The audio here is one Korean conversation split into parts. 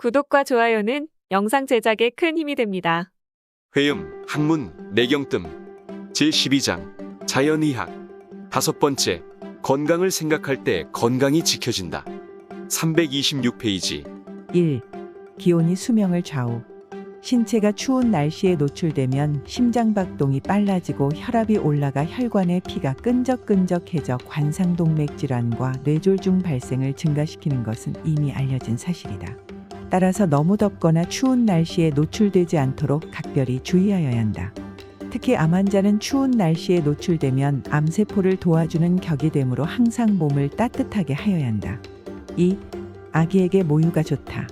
구독과 좋아요는 영상 제작에 큰 힘이 됩니다. 회음, 학문, 내경뜸 제12장 자연의학 다섯 번째 건강을 생각할 때 건강이 지켜진다. 326페이지 1. 기온이 수명을 좌우. 신체가 추운 날씨에 노출되면 심장박동이 빨라지고 혈압이 올라가 혈관의 피가 끈적끈적해져 관상동맥 질환과 뇌졸중 발생을 증가시키는 것은 이미 알려진 사실이다. 따라서 너무 덥거나 추운 날씨에 노출되지 않도록 각별히 주의하여야 한다. 특히 암 환자는 추운 날씨에 노출되면 암세포를 도와주는 격이 되므로 항상 몸을 따뜻하게 하여야 한다. 2. 아기에게 모유가 좋다.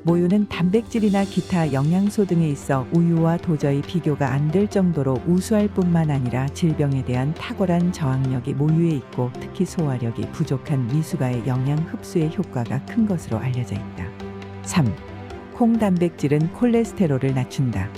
모유는 단백질이나 기타 영양소 등에 있어 우유와 도저히 비교가 안 될 정도로 우수할 뿐만 아니라 질병에 대한 탁월한 저항력이 모유에 있고 특히 소화력이 부족한 미숙아의 영양 흡수의 효과가 큰 것으로 알려져 있다. 3. 콩 단백질은 콜레스테롤을 낮춘다.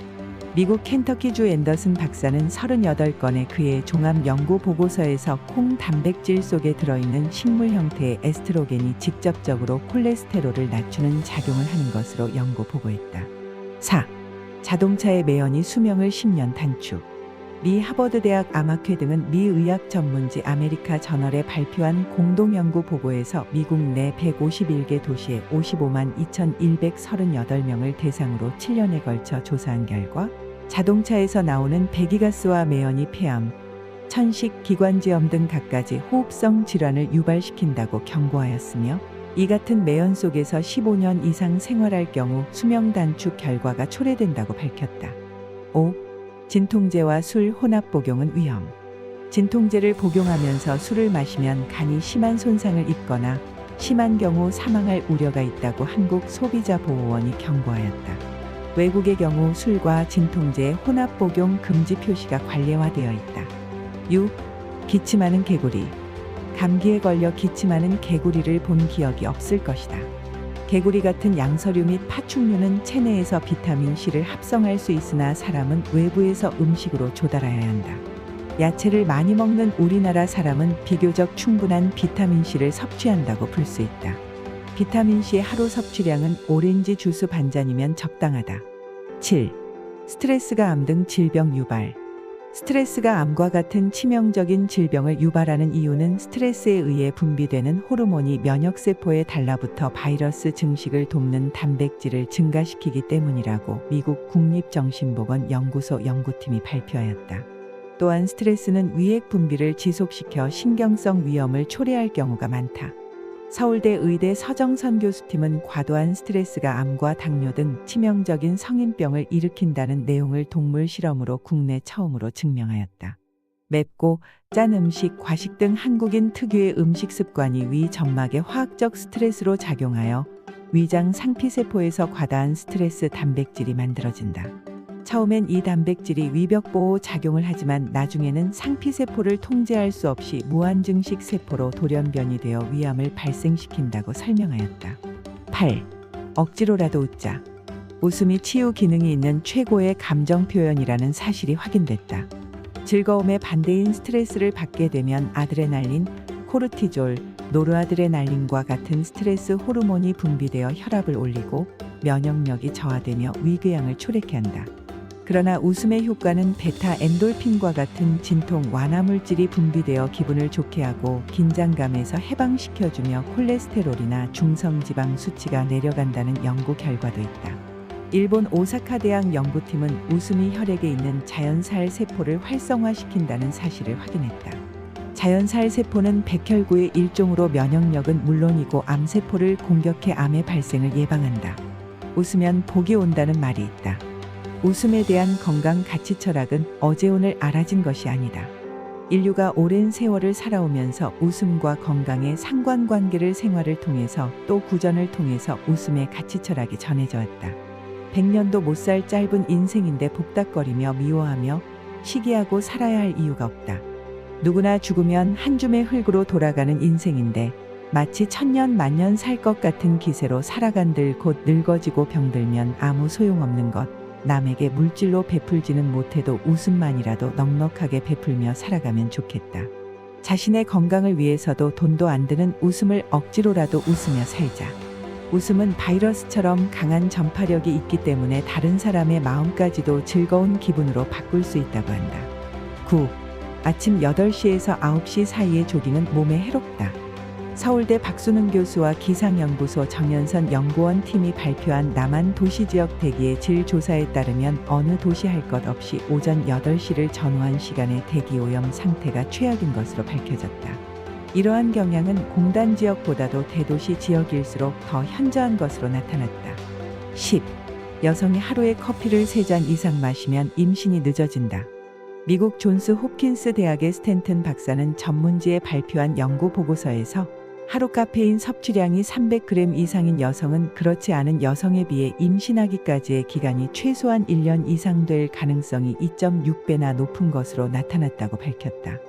미국 켄터키주 앤더슨 박사는 38건의 그의 종합 연구 보고서에서 콩 단백질 속에 들어있는 식물 형태의 에스트로겐이 직접적으로 콜레스테롤을 낮추는 작용을 하는 것으로 연구 보고했다. 4. 자동차의 매연이 수명을 10년 단축. 미 하버드대학 암학회 등은 미 의학 전문지 아메리카 저널에 발표한 공동 연구 보고에서 미국 내 151개 도시의 55만 2,138명을 대상으로 7년에 걸쳐 조사한 결과 자동차에서 나오는 배기가스와 매연이 폐암, 천식, 기관지염 등 갖가지 호흡성 질환을 유발시킨다고 경고하였으며 이 같은 매연 속에서 15년 이상 생활할 경우 수명 단축 결과가 초래된다고 밝혔다. 5. 진통제와 술 혼합 복용은 위험. 진통제를 복용하면서 술을 마시면 간이 심한 손상을 입거나 심한 경우 사망할 우려가 있다고 한국소비자보호원이 경고하였다. 외국의 경우 술과 진통제 혼합 복용 금지 표시가 관례화되어 있다. 6. 기침하는 개구리. 감기에 걸려 기침하는 개구리를 본 기억이 없을 것이다. 개구리 같은 양서류 및 파충류는 체내에서 비타민C를 합성할 수 있으나 사람은 외부에서 음식으로 조달해야 한다. 야채를 많이 먹는 우리나라 사람은 비교적 충분한 비타민C를 섭취한다고 볼 수 있다. 비타민C의 하루 섭취량은 오렌지 주스 반잔이면 적당하다. 7. 스트레스가 암 등 질병 유발. 스트레스가 암과 같은 치명적인 질병을 유발하는 이유는 스트레스에 의해 분비되는 호르몬이 면역세포에 달라붙어 바이러스 증식을 돕는 단백질을 증가시키기 때문이라고 미국 국립정신보건 연구소 연구팀이 발표하였다. 또한 스트레스는 위액 분비를 지속시켜 신경성 위염을 초래할 경우가 많다. 서울대 의대 서정선 교수팀은 과도한 스트레스가 암과 당뇨 등 치명적인 성인병을 일으킨다는 내용을 동물 실험으로 국내 처음으로 증명하였다. 맵고 짠 음식, 과식 등 한국인 특유의 음식 습관이 위 점막에 화학적 스트레스로 작용하여 위장 상피세포에서 과다한 스트레스 단백질이 만들어진다. 처음엔 이 단백질이 위벽보호 작용을 하지만 나중에는 상피세포를 통제할 수 없이 무한증식 세포로 돌연변이 되어 위암을 발생시킨다고 설명하였다. 8. 억지로라도 웃자. 웃음이 치유 기능이 있는 최고의 감정 표현이라는 사실이 확인됐다. 즐거움의 반대인 스트레스를 받게 되면 아드레날린, 코르티졸, 노르아드레날린과 같은 스트레스 호르몬이 분비되어 혈압을 올리고 면역력이 저하되며 위궤양을 초래케 한다. 그러나 웃음의 효과는 베타 엔돌핀과 같은 진통 완화 물질이 분비되어 기분을 좋게 하고 긴장감에서 해방시켜주며 콜레스테롤이나 중성지방 수치가 내려간다는 연구 결과도 있다. 일본 오사카 대학 연구팀은 웃음이 혈액에 있는 자연살 세포를 활성화시킨다는 사실을 확인했다. 자연살 세포는 백혈구의 일종으로 면역력은 물론이고 암세포를 공격해 암의 발생을 예방한다. 웃으면 복이 온다는 말이 있다. 웃음에 대한 건강 가치 철학은 어제 오늘 알아진 것이 아니다. 인류가 오랜 세월을 살아오면서 웃음과 건강의 상관관계를 생활을 통해서 또 구전을 통해서 웃음의 가치 철학이 전해져 왔다. 100년도 못 살 짧은 인생인데 복닥거리며 미워하며 시기하고 살아야 할 이유가 없다. 누구나 죽으면 한 줌의 흙으로 돌아가는 인생인데 마치 천년 만년 살 것 같은 기세로 살아간들 곧 늙어지고 병들면 아무 소용없는 것. 남에게 물질로 베풀지는 못해도 웃음만이라도 넉넉하게 베풀며 살아가면 좋겠다. 자신의 건강을 위해서도 돈도 안 드는 웃음을 억지로라도 웃으며 살자. 웃음은 바이러스처럼 강한 전파력이 있기 때문에 다른 사람의 마음까지도 즐거운 기분으로 바꿀 수 있다고 한다. 9. 아침 8시에서 9시 사이의 조깅은 몸에 해롭다. 서울대 박순은 교수와 기상연구소 정연선 연구원 팀이 발표한 남한 도시지역 대기의 질 조사에 따르면 어느 도시 할 것 없이 오전 8시를 전후한 시간에 대기오염 상태가 최악인 것으로 밝혀졌다. 이러한 경향은 공단 지역보다도 대도시 지역일수록 더 현저한 것으로 나타났다. 10. 여성이 하루에 커피를 3잔 이상 마시면 임신이 늦어진다. 미국 존스 홉킨스 대학의 스탠튼 박사는 전문지에 발표한 연구 보고서에서 하루 카페인 섭취량이 300g 이상인 여성은 그렇지 않은 여성에 비해 임신하기까지의 기간이 최소한 1년 이상 될 가능성이 2.6배나 높은 것으로 나타났다고 밝혔다.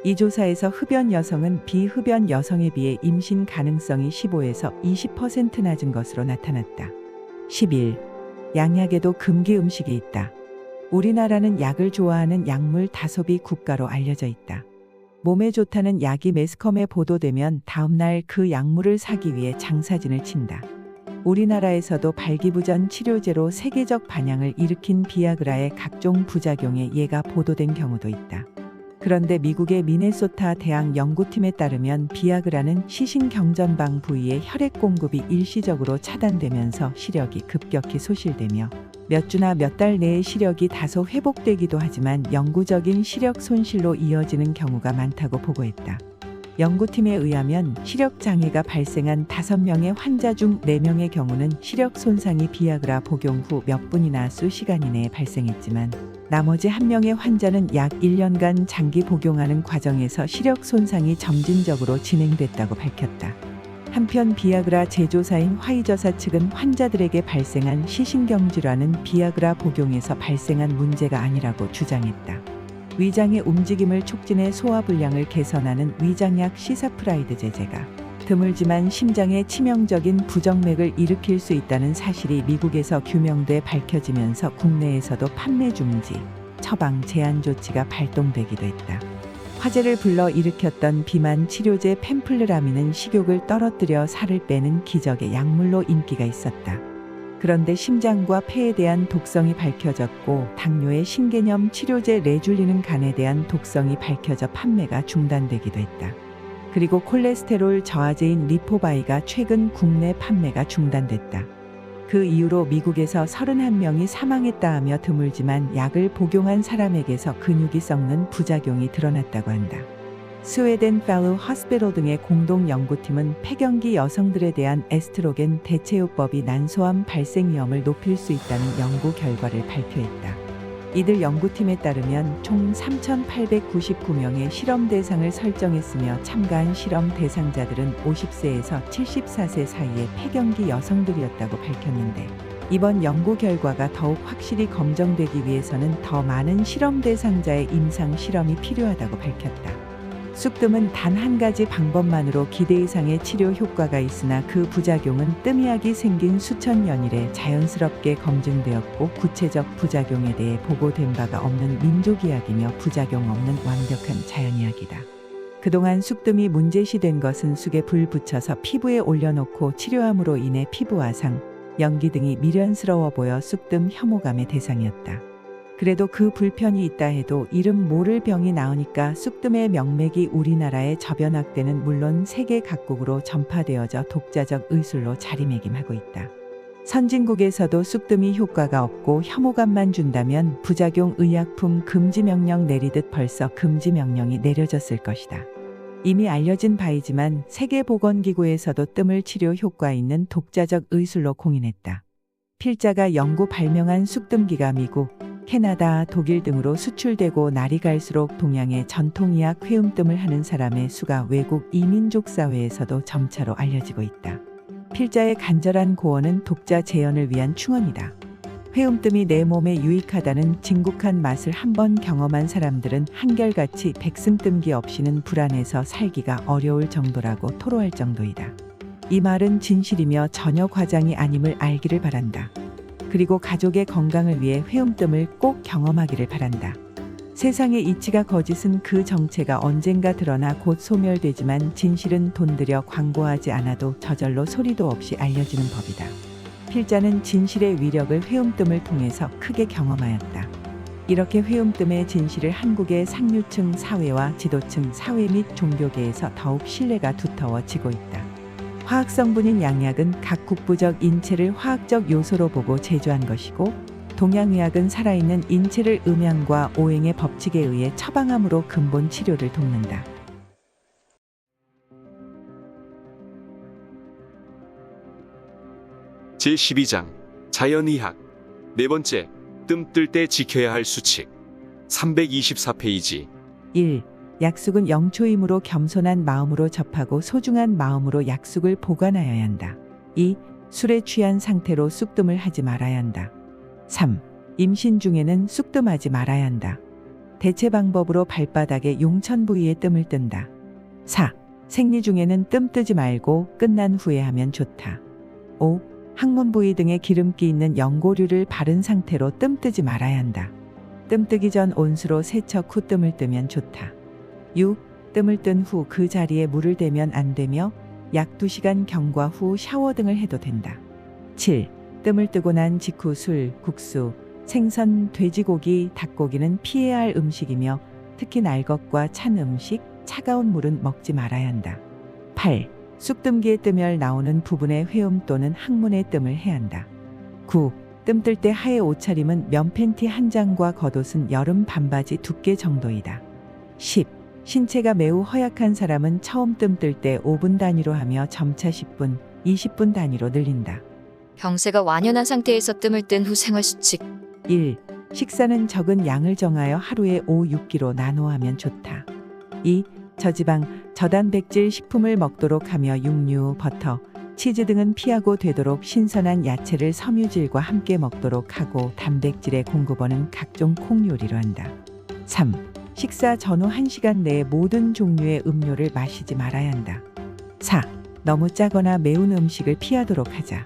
이 조사에서 흡연 여성은 비흡연 여성에 비해 임신 가능성이 15에서 20% 낮은 것으로 나타났다. 11. 양약에도 금기 음식이 있다. 우리나라는 약을 좋아하는 약물 다소비 국가로 알려져 있다. 몸에 좋다는 약이 매스컴에 보도되면 다음날 그 약물을 사기 위해 장사진을 친다. 우리나라에서도 발기부전 치료제로 세계적 반향을 일으킨 비아그라의 각종 부작용에 예가 보도된 경우도 있다. 그런데 미국의 미네소타 대학 연구팀에 따르면 비아그라는 시신경전방 부위의 혈액 공급이 일시적으로 차단되면서 시력이 급격히 소실되며 몇 주나 몇 달 내에 시력이 다소 회복되기도 하지만 영구적인 시력 손실로 이어지는 경우가 많다고 보고했다. 연구팀에 의하면 시력 장애가 발생한 5명의 환자 중 4명의 경우는 시력 손상이 비아그라 복용 후 몇 분이나 수시간 이내에 발생했지만 나머지 1명의 환자는 약 1년간 장기 복용하는 과정에서 시력 손상이 점진적으로 진행됐다고 밝혔다. 한편 비아그라 제조사인 화이저사 측은 환자들에게 발생한 시신경질환은 비아그라 복용에서 발생한 문제가 아니라고 주장했다. 위장의 움직임을 촉진해 소화불량을 개선하는 위장약 시사프라이드 제제가 드물지만 심장에 치명적인 부정맥을 일으킬 수 있다는 사실이 미국에서 규명돼 밝혀지면서 국내에서도 판매 중지, 처방 제한 조치가 발동되기도 했다. 화제를 불러일으켰던 비만 치료제 펜플르라민은 식욕을 떨어뜨려 살을 빼는 기적의 약물로 인기가 있었다. 그런데 심장과 폐에 대한 독성이 밝혀졌고 당뇨의 신개념 치료제 레줄리는 간에 대한 독성이 밝혀져 판매가 중단되기도 했다. 그리고 콜레스테롤 저하제인 리포바이가 최근 국내 판매가 중단됐다. 그 이후로 미국에서 31명이 사망했다 하며 드물지만 약을 복용한 사람에게서 근육이 썩는 부작용이 드러났다고 한다. 스웨덴 펠로우 호스피털 등의 공동 연구팀은 폐경기 여성들에 대한 에스트로겐 대체요법이 난소암 발생 위험을 높일 수 있다는 연구 결과를 발표했다. 이들 연구팀에 따르면 총 3,899명의 실험 대상을 설정했으며 참가한 실험 대상자들은 50세에서 74세 사이의 폐경기 여성들이었다고 밝혔는데 이번 연구 결과가 더욱 확실히 검증되기 위해서는 더 많은 실험 대상자의 임상 실험이 필요하다고 밝혔다. 쑥뜸은 단 한 가지 방법만으로 기대 이상의 치료 효과가 있으나 그 부작용은 뜸이약이 생긴 수천 년 이래 자연스럽게 검증되었고 구체적 부작용에 대해 보고된 바가 없는 민족의학이며 부작용 없는 완벽한 자연의학이다. 그동안 쑥뜸이 문제시된 것은 쑥에 불 붙여서 피부에 올려놓고 치료함으로 인해 피부 화상, 연기 등이 미련스러워 보여 쑥뜸 혐오감의 대상이었다. 그래도 그 불편이 있다 해도 이름 모를 병이 나오니까 쑥뜸의 명맥이 우리나라의 저변학대는 물론 세계 각국으로 전파되어져 독자적 의술로 자리매김하고 있다. 선진국에서도 쑥뜸이 효과가 없고 혐오감만 준다면 부작용 의약품 금지 명령 내리듯 벌써 금지 명령이 내려졌을 것이다. 이미 알려진 바이지만 세계보건기구에서도 뜸을 치료 효과 있는 독자적 의술로 공인했다. 필자가 연구 발명한 쑥뜸기가 미국, 캐나다, 독일 등으로 수출되고 날이 갈수록 동양의 전통의학 회음뜸을 하는 사람의 수가 외국 이민족 사회에서도 점차로 알려지고 있다. 필자의 간절한 고언은 독자 재현을 위한 충언이다. 회음뜸이 내 몸에 유익하다는 진국한 맛을 한번 경험한 사람들은 한결같이 백승뜸기 없이는 불안해서 살기가 어려울 정도라고 토로할 정도이다. 이 말은 진실이며 전혀 과장이 아님을 알기를 바란다. 그리고 가족의 건강을 위해 회음뜸을 꼭 경험하기를 바란다. 세상의 이치가 거짓은 그 정체가 언젠가 드러나 곧 소멸되지만 진실은 돈 들여 광고하지 않아도 저절로 소리도 없이 알려지는 법이다. 필자는 진실의 위력을 회음뜸을 통해서 크게 경험하였다. 이렇게 회음뜸의 진실을 한국의 상류층 사회와 지도층 사회 및 종교계에서 더욱 신뢰가 두터워지고 있다. 화학성분인 양약은 각 국부적 인체를 화학적 요소로 보고 제조한 것이고, 동양의학은 살아있는 인체를 음양과 오행의 법칙에 의해 처방함으로 근본 치료를 돕는다. 제12장 자연의학 네 번째, 뜸 뜰 때 지켜야 할 수칙 324페이지 1. 약숙은 영초이므로 겸손한 마음으로 접하고 소중한 마음으로 약숙을 보관하여야 한다. 2. 술에 취한 상태로 쑥뜸을 하지 말아야 한다. 3. 임신 중에는 쑥뜸하지 말아야 한다. 대체 방법으로 발바닥에 용천 부위에 뜸을 뜬다. 4. 생리 중에는 뜸 뜨지 말고 끝난 후에 하면 좋다. 5. 항문 부위 등에 기름기 있는 연고류를 바른 상태로 뜸 뜨지 말아야 한다. 뜸 뜨기 전 온수로 세척 후 뜸을 뜨면 좋다. 6. 뜸을 뜬 후 그 자리에 물을 대면 안 되며 약 2시간 경과 후 샤워 등을 해도 된다. 7. 뜸을 뜨고 난 직후 술, 국수, 생선, 돼지고기, 닭고기는 피해야 할 음식이며 특히 날 것과 찬 음식, 차가운 물은 먹지 말아야 한다. 8. 쑥뜸기에 뜸열 나오는 부분에 회음 또는 항문에 뜸을 해야 한다. 9. 뜸 뜰 때 하의 옷차림은 면 팬티 한 장과 겉옷은 여름 반바지 두께 정도이다. 10. 신체가 매우 허약한 사람은 처음 뜸 뜰 때 5분 단위로 하며 점차 10분, 20분 단위로 늘린다. 병세가 완연한 상태에서 뜸을 뜬 후 생활수칙 1. 식사는 적은 양을 정하여 하루에 5, 6끼로 나누어 하면 좋다. 2. 저지방, 저단백질 식품을 먹도록 하며 육류, 버터, 치즈 등은 피하고 되도록 신선한 야채를 섬유질과 함께 먹도록 하고 단백질의 공급원은 각종 콩 요리로 한다. 3. 식사 전후 1시간 내에 모든 종류의 음료를 마시지 말아야 한다. 4. 너무 짜거나 매운 음식을 피하도록 하자.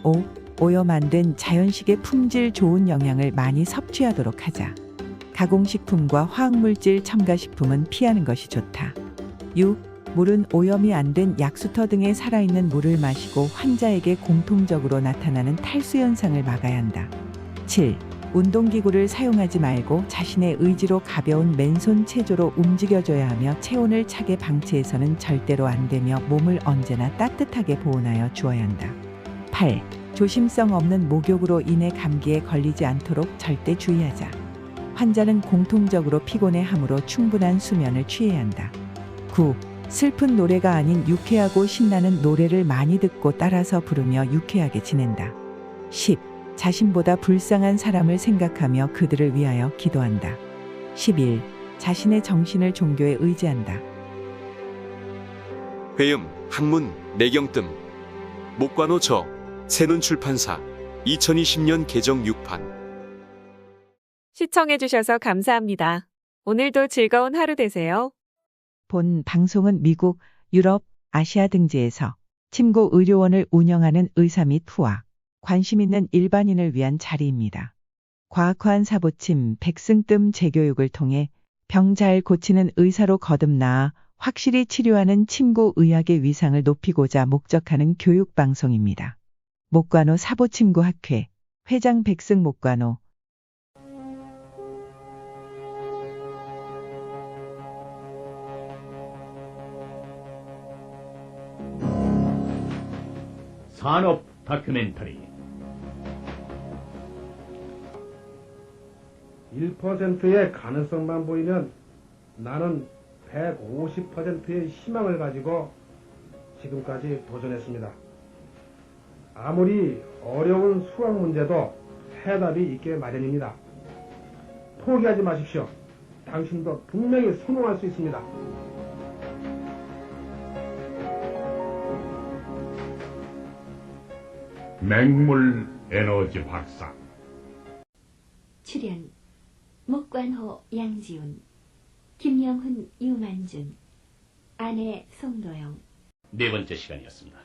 5. 오염 안 된 자연식의 품질 좋은 영양을 많이 섭취하도록 하자. 가공식품과 화학물질 첨가식품은 피하는 것이 좋다. 6. 물은 오염이 안 된 약수터 등의 살아있는 물을 마시고 환자에게 공통적으로 나타나는 탈수 현상을 막아야 한다. 7. 운동기구를 사용하지 말고 자신의 의지로 가벼운 맨손 체조로 움직여줘야 하며 체온을 차게 방치해서는 절대로 안 되며 몸을 언제나 따뜻하게 보온하여 주어야 한다. 8. 조심성 없는 목욕으로 인해 감기에 걸리지 않도록 절대 주의하자. 환자는 공통적으로 피곤해하므로 충분한 수면을 취해야 한다. 9. 슬픈 노래가 아닌 유쾌하고 신나는 노래를 많이 듣고 따라서 부르며 유쾌하게 지낸다. 10. 자신보다 불쌍한 사람을 생각하며 그들을 위하여 기도한다. 11. 자신의 정신을 종교에 의지한다. 회음, 학문, 내경뜸 목관호 저 새눈출판사 2020년 개정 6판 시청해주셔서 감사합니다. 오늘도 즐거운 하루 되세요. 본 방송은 미국, 유럽, 아시아 등지에서 침구 의료원을 운영하는 의사 및 후학, 관심 있는 일반인을 위한 자리입니다. 과학화한 사보침, 백승뜸 재교육을 통해 병 잘 고치는 의사로 거듭나아 확실히 치료하는 침구 의학의 위상을 높이고자 목적하는 교육방송입니다. 목관호 사보침구학회, 회장 백승 목관호. 산업 다큐멘터리 1%의 가능성만 보이면 나는 150%의 희망을 가지고 지금까지 도전했습니다. 아무리 어려운 수학 문제도 해답이 있게 마련입니다. 포기하지 마십시오. 당신도 분명히 성공할 수 있습니다. 맹물 에너지 박사 출연 목관호 양지훈, 김영훈 유만준, 아내 송도영. 네 번째 시간이었습니다.